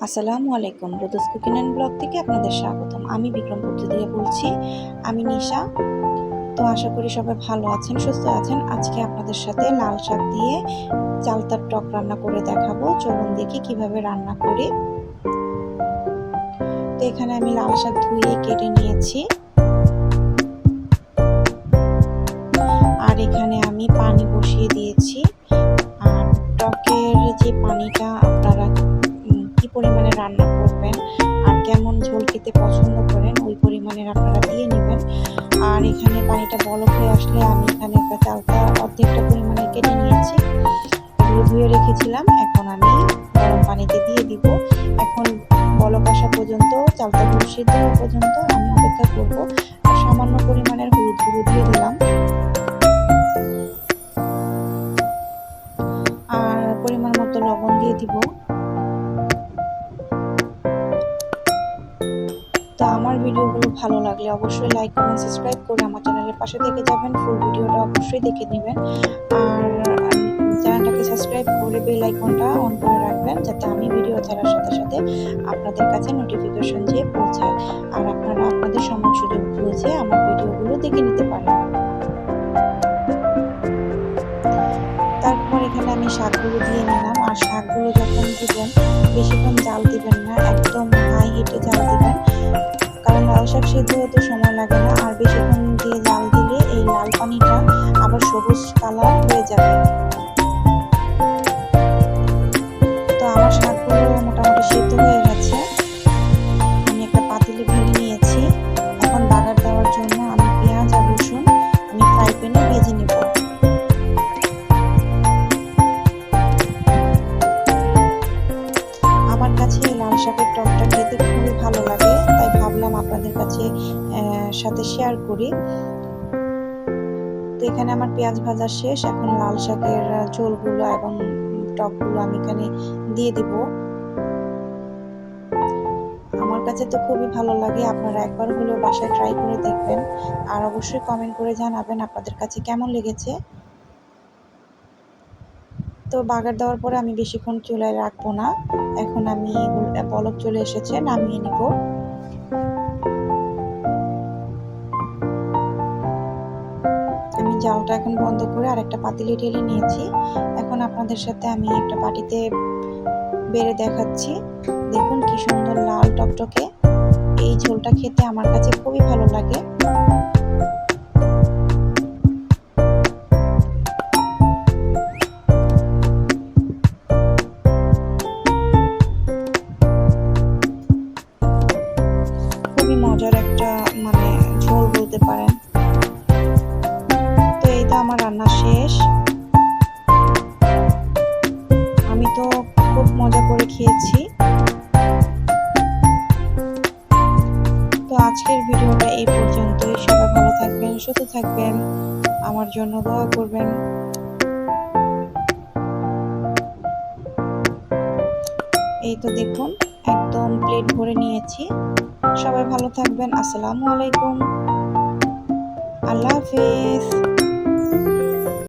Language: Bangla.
আসসালামু আলাইকুম। রোদস কুকিং অ্যান্ড ব্লগ থেকে আপনাদের স্বাগতম। আমি বিক্রমপুত্র থেকে বলছি। আমি নিশা। তো আশা করি সবাই ভালো আছেন, সুস্থ আছেন। আজকে আপনাদের সাথে লাল শাক দিয়ে চালতার টক রান্না করে দেখাবো। চলুন দেখি কিভাবে রান্না করি। তো এখানে আমি লাল শাক ধুয়ে কেটে নিয়েছি। আর এখানে আমি পানি বসিয়ে দিয়েছি। আর টকের যে পানিটা আপনারা কি পরিমাণে রান্না করবেন আর কেমন ঝোল খেতে পছন্দ করেন ওই পরিমাণের আপনারা দিয়ে নেবেন। আর এখানে পানিটা বলক হয়ে আসলে আমি এখানে একটা চালতা অর্ধেকটা পরিমাণে কেটে নিয়েছি, ধুয়ে রেখেছিলাম। এখন আমি গরম পানিতে দিয়ে দিব। এখন বলক আসা পর্যন্ত, চালতাগুলো সিদ্ধ হওয়া পর্যন্ত আমি অপেক্ষা করব। আর সামান্য পরিমাণের হলুদ গুঁড়ো দিয়ে দিলাম, আর পরিমাণ মতো লবণ দিয়ে দিব। তো আমার ভিডিওগুলো ভালো লাগলে অবশ্যই লাইক, কমেন্ট, সাবস্ক্রাইব করে আমার চ্যানেলের পাশে থেকে যাবেন। ফুল ভিডিওটা অবশ্যই দেখে নেবেন। আর চ্যানেলটাকে সাবস্ক্রাইব করে বেল আইকনটা অন করে রাখবেন, যাতে আমি ভিডিও ছাড়ার সাথে সাথে আপনাদের কাছে নোটিফিকেশন যেয়ে পৌঁছায়। আর আপনারা আপনাদের সময় সুযোগ বুঝে আমার ভিডিওগুলো দেখে নিতে পারেন। তারপর এখানে আমি শাকগুলো দিয়ে নিলাম। আর শাকগুলো যখন দিবেন বেশিক্ষণ জাল দিবেন না, একদম হাই হিটে জাল দিবেন, কারণ লাল শাক সিদ্ধ হতে সময় লাগে না। আর বেশিক্ষণ দিয়ে জাল দিলে এই লাল পানিটা আবার সবুজ কালার হয়ে যাবে। তো আমার শাকগুলো মোটামুটি সিদ্ধ হয়ে গেছে। আমি একটা পাতিলে ঢেলে নিয়েছি। এখন বাগার দেওয়ার জন্য আমি পেঁয়াজ আর রসুন আমি ফ্রাই প্যানে ভেজে নেব। আমার কাছে এই লাল শাকের টকটা খেতে খুবই ভালো লাগে, তাই ভাবলাম আপনাদের কাছে সাথে শেয়ার করি। তো এখানে আমার পেঁয়াজ ভাজা শেষ। এখন লাল শাকের ঝোলগুলো এবং টকগুলো আমি এখানে দিয়ে দিব। আমার কাছে তো খুবই ভালো লাগে, আপনারা একবার হলেও বাসায় ট্রাই করে দেখবেন। আর অবশ্যই কমেন্ট করে জানাবেন আপনাদের কাছে কেমন লেগেছে। তো বাগার দেওয়ার পরে আমি বেশিক্ষণ চুলায় রাখবো না। এখন আমি বলক চলে এসেছে, নামিয়ে নিব। আমি জালটা এখন বন্ধ করে আরেকটা পাতিলে ঢেলে নিয়েছি। এখন আপনাদের সাথে আমি একটা বাটিতে বেড়ে দেখাচ্ছি। দেখুন কি সুন্দর লাল টকটকে। এই ঝোলটা খেতে আমার কাছে খুবই ভালো লাগে। খুবই মজার একটা ঝোল বলতে পারেন। তো এই তো আমার রান্না শেষ। আমি তো খুব মজা করে খেয়েছি। তো আজকের ভিডিওটা এই পর্যন্তই। সবাই ভালো থাকবেন, সুস্থ থাকবেন, আমার জন্য দোয়া করবেন। এই তো দেখুন একদম প্লেট ভরে নিয়েছি। সবাই ভালো থাকবেন। আসসালামু আলাইকুম, আল্লাহ হাফেজ।